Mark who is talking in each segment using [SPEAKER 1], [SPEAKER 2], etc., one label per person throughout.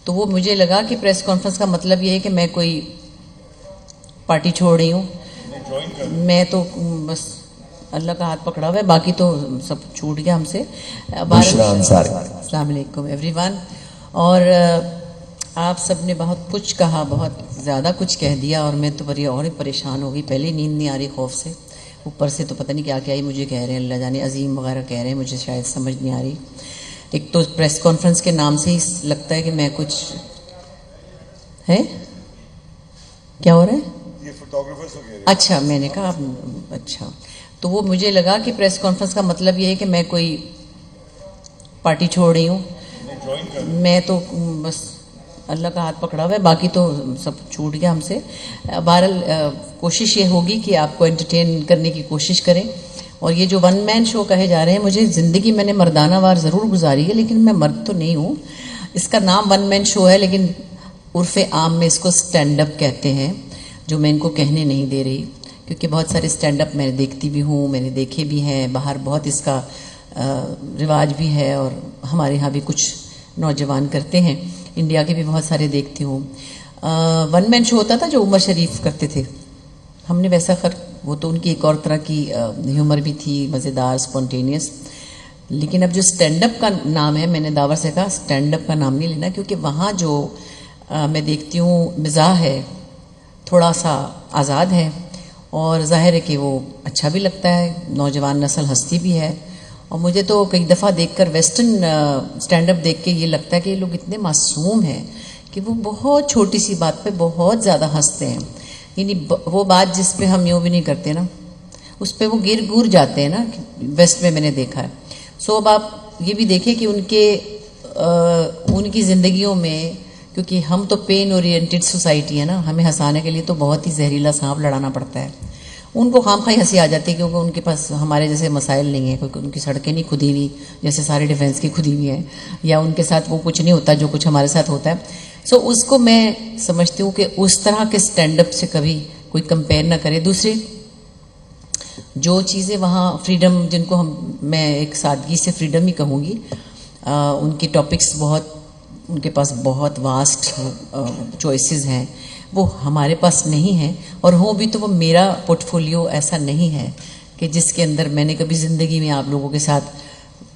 [SPEAKER 1] تو وہ مجھے لگا کہ پریس کانفرنس کا مطلب یہ ہے کہ میں کوئی پارٹی چھوڑ رہی ہوں. میں تو بس اللہ کا ہاتھ پکڑا ہوا ہے، باقی تو سب چھوٹ گیا ہم سے. السلام علیکم ایوری ون. اور آپ سب نے بہت کچھ کہا، بہت زیادہ کچھ کہہ دیا، اور میں تو بڑی اور ہی پریشان ہو گئی. پہلے نیند نہیں آ رہی خوف سے، اوپر سے تو پتہ نہیں کیا کیا ہی مجھے کہہ رہے ہیں، اللہ جانے عظیم وغیرہ کہہ رہے ہیں، مجھے شاید سمجھ نہیں آ رہی. ایک تو پریس کانفرنس کے نام سے ہی لگتا ہے کہ میں کچھ ہے. کیا ہو رہا ہے؟ اچھا میں نے کہا اچھا. تو وہ مجھے لگا کہ پریس کانفرنس کا مطلب یہ ہے کہ میں کوئی پارٹی چھوڑ رہی ہوں. میں تو بس اللہ کا ہاتھ پکڑا ہوا ہے، باقی تو سب چھوٹ گیا ہم سے. بہرحال کوشش یہ ہوگی کہ آپ کو انٹرٹین کرنے کی کوشش کریں. اور یہ جو ون مین شو کہے جا رہے ہیں، مجھے زندگی میں نے مردانہ وار ضرور گزاری ہے، لیکن میں مرد تو نہیں ہوں. اس کا نام ون مین شو ہے، لیکن عرف عام میں اس کو سٹینڈ اپ کہتے ہیں، جو میں ان کو کہنے نہیں دے رہی، کیونکہ بہت سارے سٹینڈ اپ میں دیکھتی بھی ہوں، میں نے دیکھے بھی ہیں باہر، بہت اس کا رواج بھی ہے، اور ہمارے ہاں بھی کچھ نوجوان کرتے ہیں، انڈیا کے بھی بہت سارے دیکھتی ہوں. ون مین شو ہوتا تھا جو عمر شریف کرتے تھے، ہم نے ویسا وہ تو ان کی ایک اور طرح کی ہیومر بھی تھی، مزیدار، سپونٹینیس. لیکن اب جو سٹینڈ اپ کا نام ہے، میں نے داور سے کہا سٹینڈ اپ کا نام نہیں لینا، کیونکہ وہاں جو میں دیکھتی ہوں مزاح ہے، تھوڑا سا آزاد ہے، اور ظاہر ہے کہ وہ اچھا بھی لگتا ہے، نوجوان نسل ہنستی بھی ہے. اور مجھے تو کئی دفعہ دیکھ کر ویسٹرن سٹینڈ اپ دیکھ کے یہ لگتا ہے کہ یہ لوگ اتنے معصوم ہیں کہ وہ بہت چھوٹی سی بات پہ بہت زیادہ ہنستے ہیں. یعنی وہ بات جس پہ ہم یوں بھی نہیں کرتے نا، اس پہ وہ گر گور جاتے ہیں نا، ویسٹ میں نے دیکھا ہے. سو اب آپ یہ بھی دیکھیں کہ ان کی زندگیوں میں، کیونکہ ہم تو پین اورینٹڈ سوسائٹی ہے نا، ہمیں ہنسانے کے لیے تو بہت ہی زہریلا سانپ لڑانا پڑتا ہے. ان کو خام خواہ ہنسی آ جاتی ہے، کیونکہ ان کے پاس ہمارے جیسے مسائل نہیں ہیں، کیونکہ ان کی سڑکیں نہیں کھدی ہوئی جیسے سارے ڈیفینس کی کھدی ہوئی ہیں، یا ان کے ساتھ وہ کچھ نہیں ہوتا جو کچھ ہمارے ساتھ ہوتا ہے. سو اس کو میں سمجھتی ہوں کہ اس طرح کے سٹینڈ اپ سے کبھی کوئی کمپیئر نہ کرے. دوسرے جو چیزیں وہاں فریڈم، جن کو میں ایک سادگی سے فریڈم ہی کہوں گی، ان کی ٹاپکس بہت، ان کے پاس بہت واسٹ چوائسیز ہیں، وہ ہمارے پاس نہیں ہیں. اور ہوں بھی تو وہ میرا پورٹ فولیو ایسا نہیں ہے کہ جس کے اندر میں نے کبھی زندگی میں آپ لوگوں کے ساتھ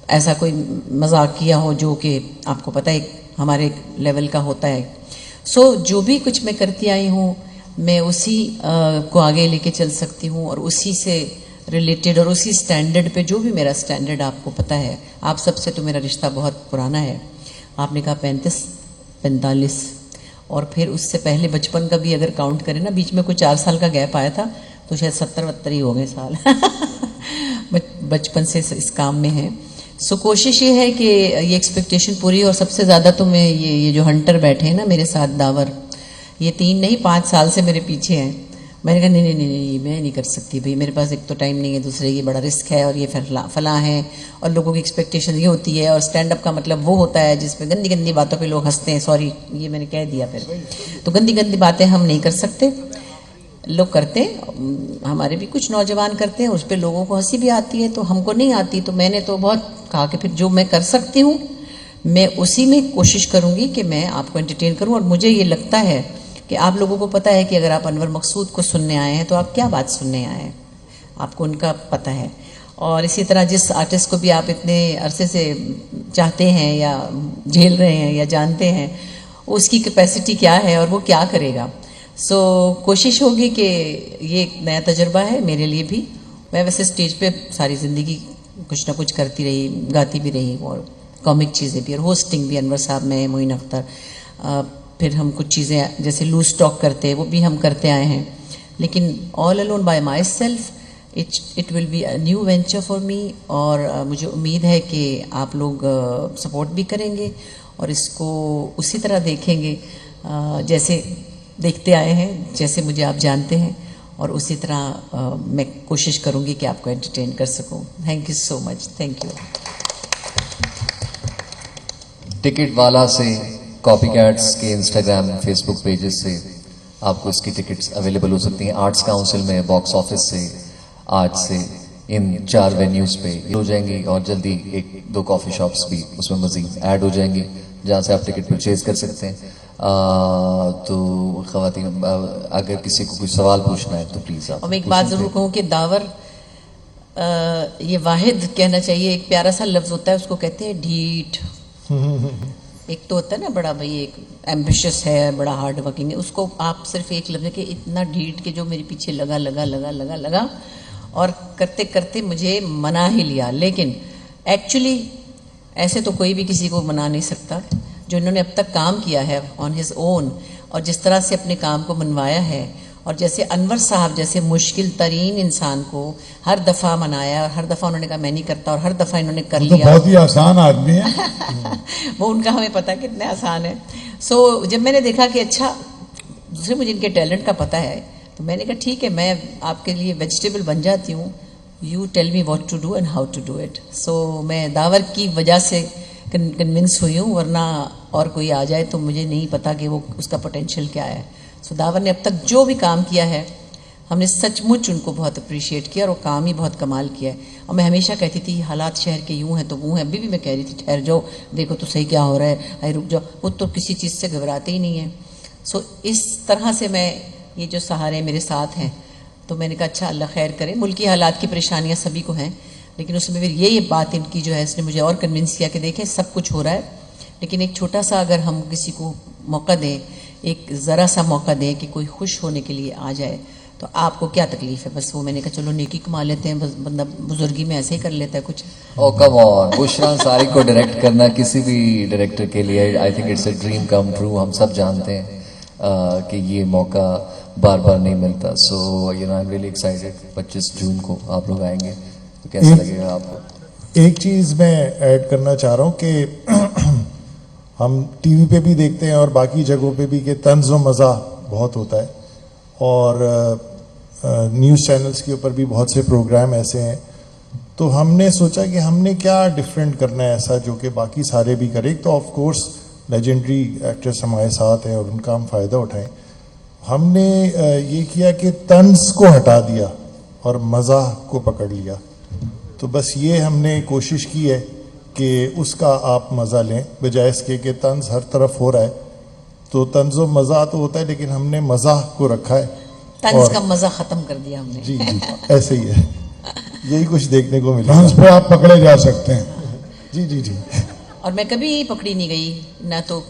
[SPEAKER 1] ایسا کوئی مذاق کیا ہو جو کہ آپ کو پتہ ہے ہمارے لیول کا ہوتا ہے. سو جو بھی کچھ میں کرتی آئی ہوں، میں اسی کو آگے لے کے چل سکتی ہوں، اور اسی سے ریلیٹڈ، اور اسی سٹینڈرڈ پہ، جو بھی میرا سٹینڈرڈ آپ کو پتہ ہے. آپ سب سے تو میرا رشتہ بہت پرانا ہے. آپ نے کہا 35 45، اور پھر اس سے پہلے بچپن کا بھی اگر کاؤنٹ کریں نا، بیچ میں کوئی 4 سال کا گیپ آیا تھا، تو شاید 70 ہی ہو گئے سال بچپن سے اس کام میں ہیں. سو کوشش یہ ہے کہ یہ ایکسپیکٹیشن پوری. اور سب سے زیادہ تو میں یہ جو ہنٹر بیٹھے ہیں نا میرے ساتھ، داور، یہ 3 نہیں 5 سال سے میرے پیچھے ہیں. میں نے کہا نہیں میں نہیں کر سکتی بھائی، میرے پاس ایک تو ٹائم نہیں ہے، دوسرے یہ بڑا رسک ہے، اور یہ فلاں ہیں، اور لوگوں کی ایکسپیکٹیشن یہ ہوتی ہے. اور سٹینڈ اپ کا مطلب وہ ہوتا ہے جس میں گندی گندی باتوں پہ لوگ ہنستے ہیں. سوری، یہ میں نے کہہ دیا. پھر تو گندی گندی باتیں ہم نہیں کر سکتے، لوگ کرتے ہیں، ہمارے بھی کچھ نوجوان کرتے ہیں، اس پہ لوگوں کو ہنسی بھی آتی ہے، تو ہم کو نہیں آتی. تو میں نے تو بہت کہا کہ پھر جو میں کر سکتی ہوں میں اسی میں کوشش کروں گی کہ میں آپ کو انٹرٹین کروں. اور مجھے یہ لگتا ہے کہ آپ لوگوں کو پتہ ہے کہ اگر آپ انور مقصود کو سننے آئے ہیں تو آپ کیا بات سننے آئے ہیں، آپ کو ان کا پتہ ہے. اور اسی طرح جس آرٹسٹ کو بھی آپ اتنے عرصے سے چاہتے ہیں یا جھیل رہے ہیں یا جانتے ہیں، اس کی کیپیسٹی کیا ہے اور وہ کیا کرے گا. سو کوشش ہوگی کہ یہ ایک نیا تجربہ ہے میرے لیے بھی. میں ویسے اسٹیج پہ ساری زندگی کچھ نہ کچھ کرتی رہی، گاتی بھی رہی، اور کامک چیزیں بھی، اور ہوسٹنگ بھی. انور صاحب، میں، معین اختر، پھر ہم کچھ چیزیں جیسے لوز ٹاک کرتے وہ بھی ہم کرتے آئے ہیں. لیکن all alone by myself it will be a new venture for me. اور مجھے امید ہے کہ آپ لوگ سپورٹ بھی کریں گے، اور اس کو اسی طرح دیکھیں گے جیسے دیکھتے آئے ہیں، جیسے مجھے آپ جانتے ہیں. اور اسی طرح میں کوشش کروں گی کہ آپ کو انٹرٹین کر سکوں. Thank you so much. Thank you.
[SPEAKER 2] Ticket والا سے، کاپی کیٹس کے انسٹاگرام فیس بک پیجز سے آپ کو اس کی ٹکٹس اویلیبل ہو سکتی ہیں. آرٹس کاؤنسل میں باکس آفس سے آج سے ان 4 وینیوز پہ ہو جائیں گی، اور جلدی 1-2 کافی شاپس بھی اس میں مزید ایڈ ہو جائیں گی. جہاں سے آپ ٹکٹ پرچیز کر سکتے ہیں. تو خواتین اگر کسی کو کوئی سوال پوچھنا ہے تو پلیز آپ.
[SPEAKER 1] اور میں ایک بات ضرور کہوں کہ داور یہ واحد کہنا چاہیے, ایک پیارا سا لفظ ہوتا ہے, اس کو کہتے ہیں ڈھیٹ. ایک تو ہوتا ہے نا بڑا بھائی ایک ایمبیشس ہے, بڑا ہارڈ ورکنگ ہے, اس کو آپ صرف ایک لفظ کہ اتنا ڈھیٹ کہ جو میرے پیچھے لگا لگا لگا لگا لگا اور کرتے کرتے مجھے منا ہی لیا. لیکن ایکچولی ایسے تو کوئی بھی کسی کو منا نہیں سکتا. جو انہوں نے اب تک کام کیا ہے آن ہز اون, اور جس طرح سے اپنے کام کو منوایا ہے, اور جیسے انور صاحب جیسے مشکل ترین انسان کو ہر دفعہ منایا, اور ہر دفعہ انہوں نے کہا میں نہیں کرتا, اور ہر دفعہ انہوں نے کر لیا.
[SPEAKER 3] بہت ہی آسان آدمی ہے
[SPEAKER 1] وہ ان کا ہمیں پتہ کتنے آسان ہے. سو جب میں نے دیکھا کہ اچھا دوسرے مجھے ان کے ٹیلنٹ کا پتہ ہے, تو میں نے کہا ٹھیک ہے میں آپ کے لیے ویجیٹیبل بن جاتی ہوں, you tell me what to do and how to do it. So میں داور کی وجہ سے کنونس ہوئی ہوں, ورنہ اور کوئی آ جائے تو مجھے نہیں پتا کہ وہ اس کا پوٹینشیل کیا ہے. سو داور نے اب تک جو بھی کام کیا ہے ہم نے سچ مچ ان کو بہت اپریشیٹ کیا, اور وہ کام ہی بہت کمال کیا ہے. اور میں ہمیشہ کہتی تھی حالات شہر کے یوں ہیں تو وہ ہیں, ابھی بھی میں کہہ رہی تھی ٹھہر جاؤ دیکھو تو صحیح کیا ہو رہا ہے, اے رک جاؤ. وہ تو کسی چیز سے گھبراتے ہی نہیں ہیں. سو اس طرح سے میں یہ جو سہارے میرے ساتھ ہیں, تو میں نے کہا اچھا اللہ خیر کرے. ملکی حالات کی پریشانیاں سبھی کو ہیں, لیکن اس میں پھر یہ بات ان کی جو ہے اس نے مجھے اور کنونس کیا کہ دیکھیں سب کچھ ہو رہا ہے, لیکن ایک چھوٹا سا اگر ہم کسی کو موقع دیں, ایک ذرا سا موقع دیں کہ کوئی خوش ہونے کے لیے آ جائے, تو آپ کو کیا تکلیف ہے. بس وہ میں نے کہا چلو نیکی کما لیتے ہیں, بس بندہ بزرگی میں ایسے ہی کر لیتا ہے کچھ.
[SPEAKER 2] او کم آن, بشرا انصاری کو ڈائریکٹ کرنا کسی بھی ڈائریکٹر کے لیے I think it's a dream come true. ہم سب جانتے ہیں کہ یہ موقع بار بار نہیں ملتا. So you know I am really excited. 25 جون کو آپ لوگ آئیں گے تو کیسا لگے گا آپ کو؟
[SPEAKER 3] ایک چیز میں ایڈ کرنا چاہ رہا ہوں کہ ہم ٹی وی پہ بھی دیکھتے ہیں اور باقی جگہوں پہ بھی کہ طنز و مزاح بہت ہوتا ہے, اور نیوز چینلز کے اوپر بھی بہت سے پروگرام ایسے ہیں. تو ہم نے سوچا کہ ہم نے کیا ڈفرینٹ کرنا ہے ایسا جو کہ باقی سارے بھی کریں. تو آف کورس لیجنڈری ایکٹرس ہمارے ساتھ ہیں اور ان کا ہم فائدہ اٹھائیں. ہم نے یہ کیا کہ طنز کو ہٹا دیا اور مزاح کو پکڑ لیا. تو بس یہ ہم نے کوشش کی ہے کہ اس کا آپ مزہ لیں, بجائے اس کے کہ طنز ہر طرف ہو رہا ہے. تو طنز و مزہ تو ہوتا ہے, لیکن ہم نے مزاح کو رکھا ہے,
[SPEAKER 1] طنز کا مزہ ختم کر دیا ہم نے.
[SPEAKER 3] جی جی ایسے ہی ہے, یہی کچھ دیکھنے کو ملا.
[SPEAKER 4] ڈانس پہ آپ پکڑے جا سکتے ہیں.
[SPEAKER 3] جی جی جی.
[SPEAKER 1] اور میں کبھی پکڑی نہیں گئی, نہ تو